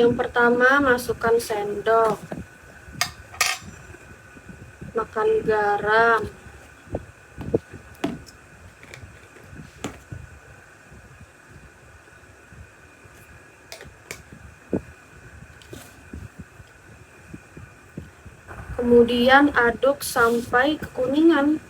Yang pertama, masukkan sendok makan garam, kemudian aduk sampai kekuningan.